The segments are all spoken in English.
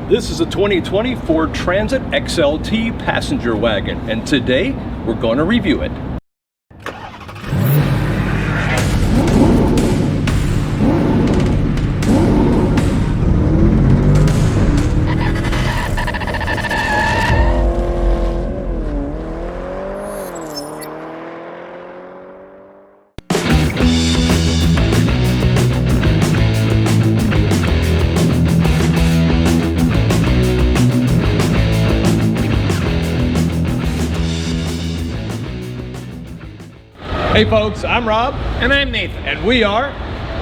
This is a 2020 Ford Transit XLT Passenger Wagon, and today we're going to review it. Hey folks, I'm Rob. And I'm Nathan. And we are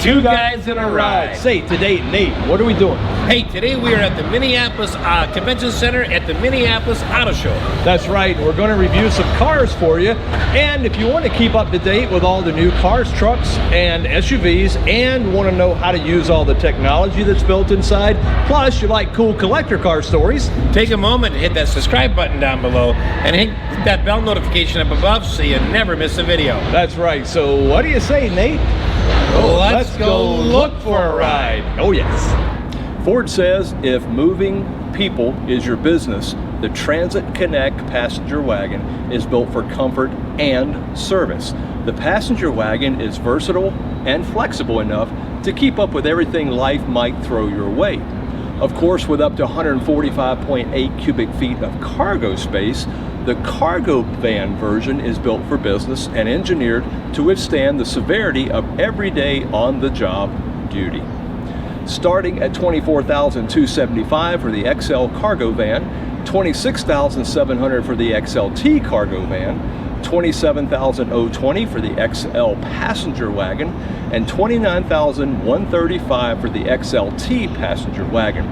Two Guys in a Ride. Say, today, Nate, what are we doing? Hey, today we are at the Minneapolis Convention Center at the Minneapolis Auto Show. That's right, we're going to review some cars for you. And if you want to keep up to date with all the new cars, trucks, and SUVs, and want to know how to use all the technology that's built inside, plus you like cool collector car stories, take a moment to hit that subscribe button down below and hit that bell notification up above so you never miss a video. That's right. So what do you say, Nate? Let's go look for a ride. Oh yes. Ford says if moving people is your business, the Transit Connect Passenger Wagon is built for comfort and service. The Passenger Wagon is versatile and flexible enough to keep up with everything life might throw your way. Of course, with up to 145.8 cubic feet of cargo space, the cargo van version is built for business and engineered to withstand the severity of everyday on-the-job duty. Starting at $24,275 for the XL cargo van, $26,700 for the XLT cargo van, $27,020 for the XL Passenger Wagon, and $29,135 for the XLT Passenger Wagon.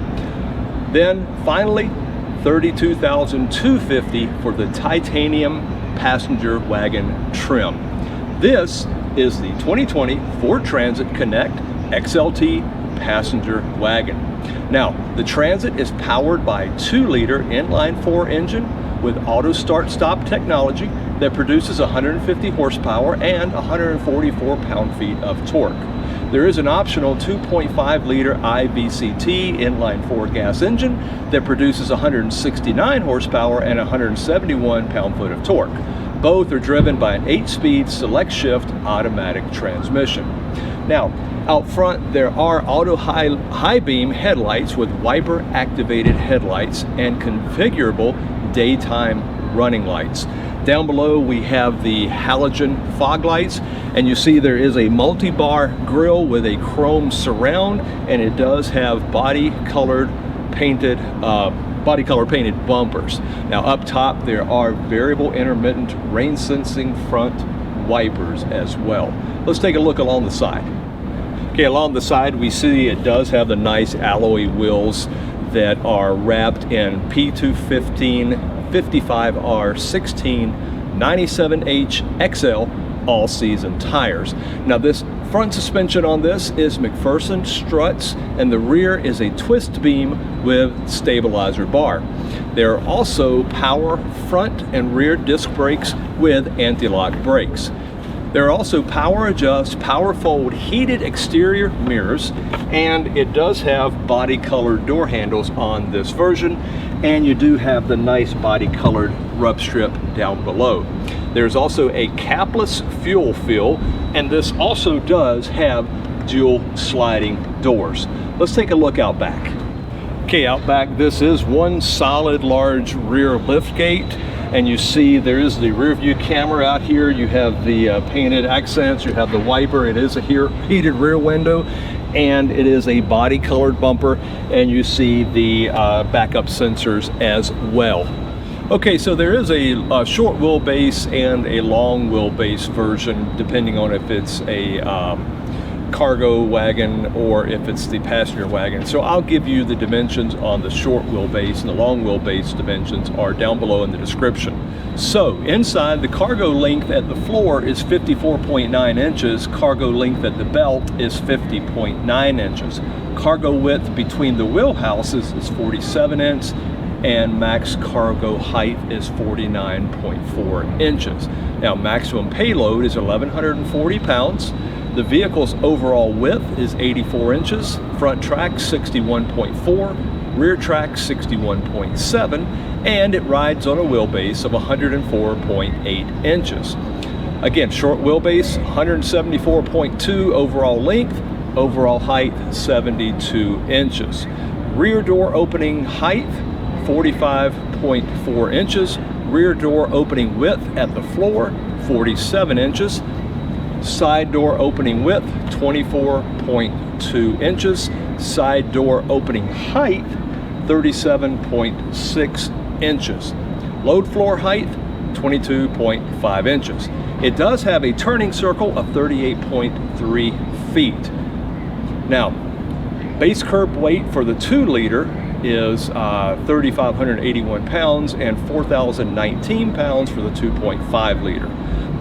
Then finally, $32,250 for the titanium passenger wagon trim. This is the 2020 Ford Transit Connect XLT Passenger Wagon. Now, the Transit is powered by a 2-liter inline-4 engine with auto start-stop technology that produces 150 horsepower and 144 pound-feet of torque. There is an optional 2.5-liter IVCT inline-4 gas engine that produces 169 horsepower and 171 pound-foot of torque. Both are driven by an 8-speed select-shift automatic transmission. Now, out front there are auto high beam headlights with wiper activated headlights and configurable daytime running lights. Down below we have the halogen fog lights, and you see there is a multi-bar grille with a chrome surround, and it does have body color painted bumpers. Now up top there are variable intermittent rain sensing front wipers as well. Let's take a look along the side. Okay, along the side we see it does have the nice alloy wheels that are wrapped in P215 55R16 97H XL all-season tires. Now this front suspension on this is McPherson struts, and the rear is a twist beam with stabilizer bar. There are also power front and rear disc brakes with anti-lock brakes. There are also power adjust, power fold heated exterior mirrors, and it does have body colored door handles on this version, and you do have the nice body colored rub strip down below. There's also a capless fuel fill, and this also does have dual sliding doors. Let's take a look out back. Okay, out back this is one solid large rear liftgate, and you see there is the rear view camera out here. You have the painted accents, you have the wiper, it is a heated rear window, and it is a body colored bumper, and you see the backup sensors as well. Okay, so there is a short wheelbase and a long wheelbase version, depending on if it's a cargo wagon or if it's the passenger wagon. So I'll give you the dimensions on the short wheelbase, and the long wheelbase dimensions are down below in the description. So inside, the cargo length at the floor is 54.9 inches, cargo length at the belt is 50.9 inches. Cargo width between the wheelhouses is 47 inches, and max cargo height is 49.4 inches. Now, maximum payload is 1,140 pounds. The vehicle's overall width is 84 inches, front track 61.4, rear track 61.7, and it rides on a wheelbase of 104.8 inches. Again, short wheelbase, 174.2 overall length, overall height 72 inches. Rear door opening height 45.4 inches, rear door opening width at the floor 47 inches, side door opening width 24.2 inches, side door opening height 37.6 inches. Load floor height 22.5 inches. It does have a turning circle of 38.3 feet. Now, base curb weight for the 2-liter is 3,581 pounds and 4,019 pounds for the 2.5-liter.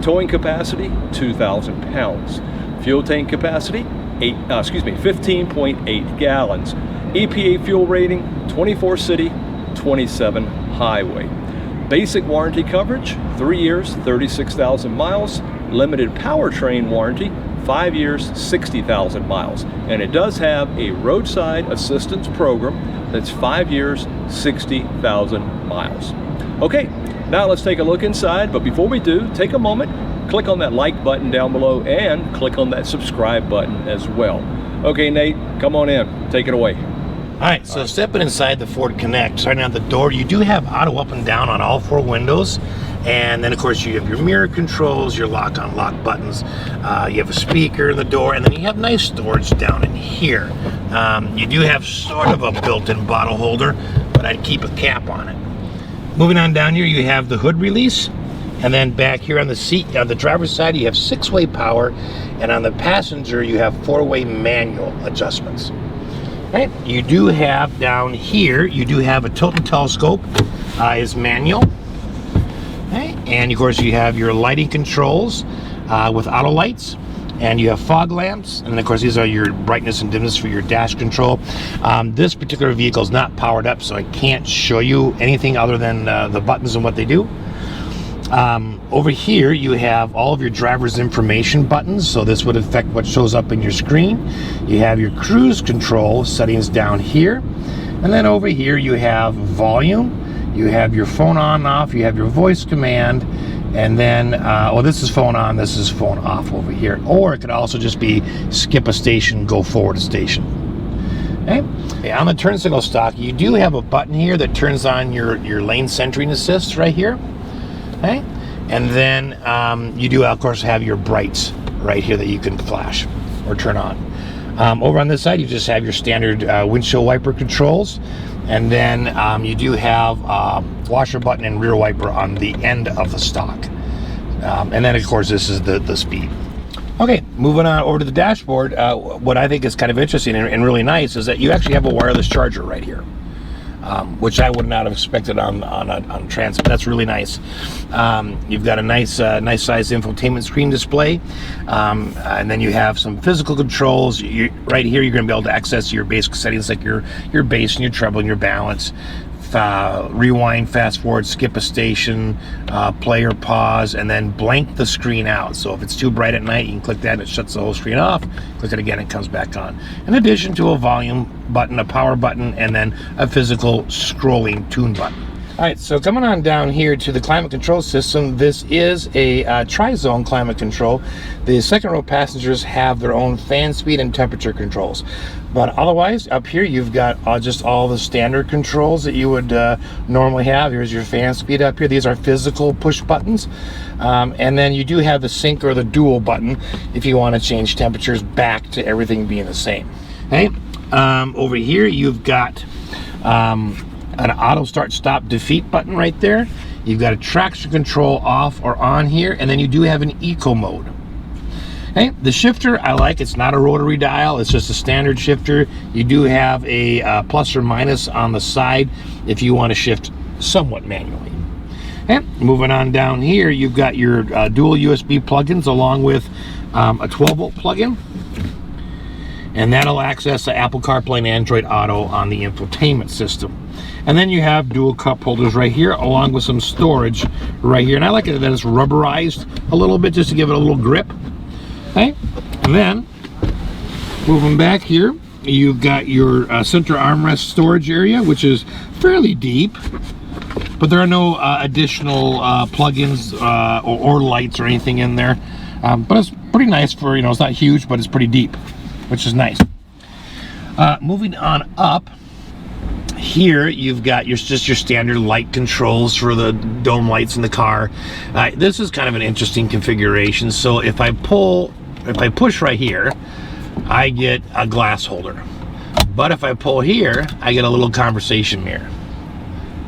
Towing capacity, 2,000 pounds. Fuel tank capacity, 15.8 gallons. EPA fuel rating, 24 city, 27 highway. Basic warranty coverage, 3 years, 36,000 miles. Limited powertrain warranty, 5 years, 60,000 miles. And it does have a roadside assistance program that's 5 years, 60,000 miles. Okay, now let's take a look inside, but before we do, take a moment, click on that like button down below and click on that subscribe button as well. Okay, Nate, come on in, take it away. All right, so stepping inside the Ford Connect, starting out the door, you do have auto up and down on all 4 windows. And then, of course, you have your mirror controls, your lock unlock buttons. You have a speaker in the door, and then you have nice storage down in here. You do have sort of a built-in bottle holder, but I'd keep a cap on it. Moving on down here, you have the hood release. And then back here on the seat, on the driver's side, you have 6-way power. And on the passenger, you have 4-way manual adjustments. Right. You do have down here, you do have a tilt and telescope, is manual. Okay. And of course you have your lighting controls with auto lights, and you have fog lamps, and then of course these are your brightness and dimness for your dash control. This particular vehicle is not powered up, so I can't show you anything other than the buttons and what they do. Over here you have all of your driver's information buttons, so this would affect what shows up in your screen. You have your cruise control settings down here, and then over here you have volume, you have your phone on and off, you have your voice command, and then well, this is phone on, this is phone off over here, or it could also just be skip a station, go forward a station. Okay, on the turn signal stock, you do have a button here that turns on your lane centering assist right here. Okay, and then you do of course have your brights right here that you can flash or turn on. Over on this side you just have your standard windshield wiper controls, and then you do have washer button and rear wiper on the end of the stock, and then of course this is the speed. Okay, moving on over to the dashboard, what I think is kind of interesting and really nice is that you actually have a wireless charger right here. Which I would not have expected on Transit. That's really nice. You've got a nice size infotainment screen display, and then you have some physical controls. Right here, you're going to be able to access your basic settings like your bass and your treble and your balance. Rewind, fast forward, skip a station, play or pause, and then blank the screen out. So if it's too bright at night, you can click that and it shuts the whole screen off. Click it again, it comes back on. In addition to a volume button, a power button, and then a physical scrolling tune button. All right, so coming on down here to the climate control system, this is a tri-zone climate control. The second row passengers have their own fan speed and temperature controls. But otherwise, up here, you've got just all the standard controls that you would normally have. Here's your fan speed up here. These are physical push buttons. And then you do have the sync or the dual button if you want to change temperatures back to everything being the same. Okay. Over here, you've got an auto start stop defeat button right there. You've got a traction control off or on here, and then you do have an eco mode. Okay, the shifter I like. It's not a rotary dial, it's just a standard shifter. You do have a plus or minus on the side if you want to shift somewhat manually. Okay, moving on down here, you've got your dual USB plugins along with a 12-volt plug-in, and that'll access the Apple CarPlay and Android Auto on the infotainment system. And then you have dual cup holders right here, along with some storage right here. And I like it that it's rubberized a little bit just to give it a little grip. Okay, and then moving back here, you've got your center armrest storage area, which is fairly deep, but there are no additional plugins or lights or anything in there. But it's pretty nice for, you know, it's not huge, but it's pretty deep, which is nice. Moving on up, here you've got just your standard light controls for the dome lights in the car. This is kind of an interesting configuration. So if I push right here, I get a glass holder. But if I pull here, I get a little conversation mirror.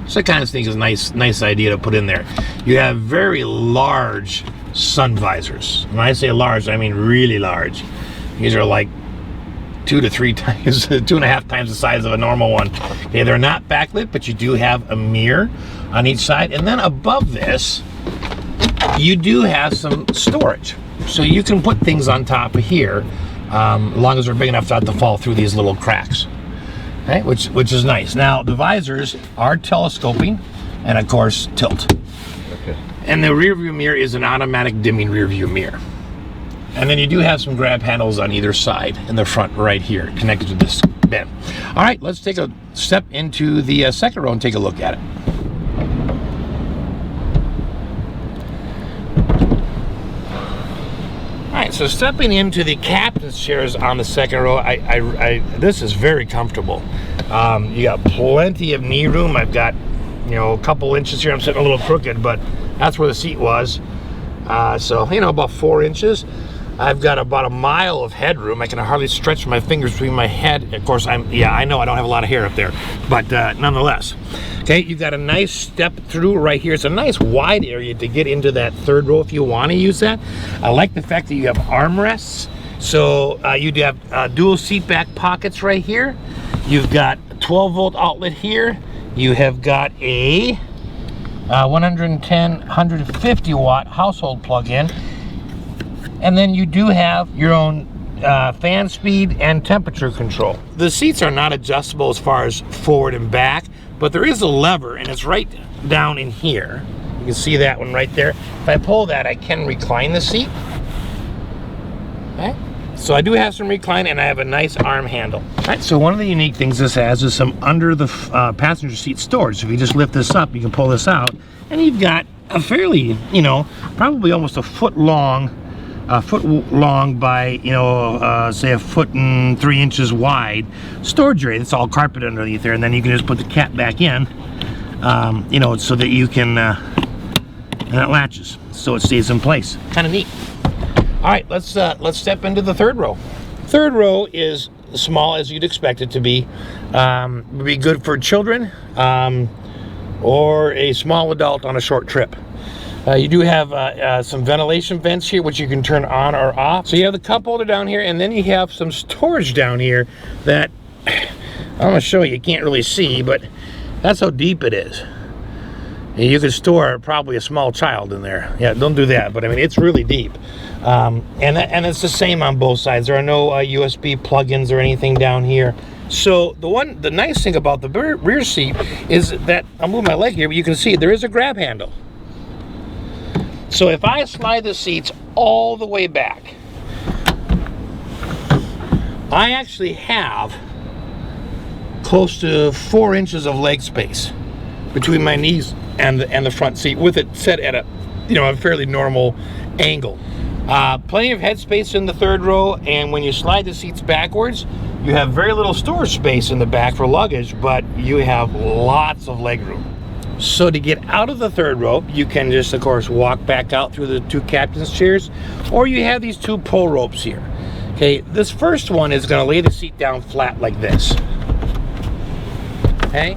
So I kind of think is a nice idea to put in there. You have very large sun visors. When I say large, I mean really large. These are like 2 to 3 times, 2.5 times the size of a normal one. Okay, they're not backlit, but you do have a mirror on each side. And then above this, you do have some storage. So you can put things on top of here, as long as they're big enough not to fall through these little cracks. Okay, which is nice. Now, the visors are telescoping and, of course, tilt. Okay. And the rear view mirror is an automatic dimming rear view mirror. And then you do have some grab handles on either side in the front right here, connected to this bin. All right, let's take a step into the second row and take a look at it. All right, so stepping into the captain's chairs on the second row, this is very comfortable. You got plenty of knee room. I've got, you know, a couple inches here. I'm sitting a little crooked, but that's where the seat was. So, you know, about 4 inches. I've got about a mile of headroom. I can hardly stretch my fingers between my head. Of course, I know I don't have a lot of hair up there, but nonetheless. Okay, you've got a nice step through right here. It's a nice wide area to get into that third row if you want to use that. I like the fact that you have armrests. So you do have dual seat back pockets right here. You've got a 12-volt outlet here. You have got a 110, 150 watt household plug-in. And then you do have your own fan speed and temperature control. The seats are not adjustable as far as forward and back, but there is a lever, and it's right down in here. You can see that one right there. If I pull that, I can recline the seat. Okay. So I do have some recline, and I have a nice arm handle. All right, so one of the unique things this has is some under the passenger seat storage. So if you just lift this up, you can pull this out, and you've got a fairly, you know, probably almost a foot long by, you know, say a foot and 3 inches wide storage area. It's all carpet underneath there, and then you can just put the cap back in, you know, so that you can, and it latches, so it stays in place. Kind of neat. All right, let's step into the third row. Third row is small as you'd expect it to be. Would be good for children or a small adult on a short trip. You do have some ventilation vents here, which you can turn on or off. So you have the cup holder down here, and then you have some storage down here that I'm going to show you. You can't really see, but that's how deep it is. You could store probably a small child in there. Yeah, don't do that, but I mean, it's really deep. And it's the same on both sides. There are no USB plugins or anything down here. So the nice thing about the rear seat is that I'll move my leg here, but you can see there is a grab handle. So if I slide the seats all the way back, I actually have close to 4 inches of leg space between my knees and the front seat, with it set at a, you know, a fairly normal angle. Plenty of head space in the third row, and when you slide the seats backwards, you have very little storage space in the back for luggage, but you have lots of leg room. So to get out of the third row, you can just, of course, walk back out through the two captain's chairs, or you have these two pull ropes here. Okay, this first one is going to lay the seat down flat like this. Okay,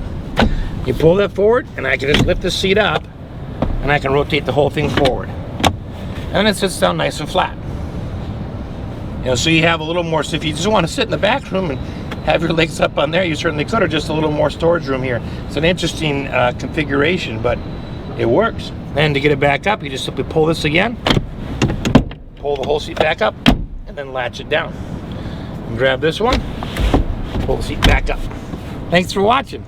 you pull that forward, and I can just lift the seat up, and I can rotate the whole thing forward. And it sits down nice and flat. You know, so you have a little more, so if you just want to sit in the back room and have your legs up on there, you certainly could, or just a little more storage room here. It's an interesting configuration, but it works. And to get it back up, you just simply pull this again, pull the whole seat back up, and then latch it down. And grab this one, pull the seat back up. Thanks for watching.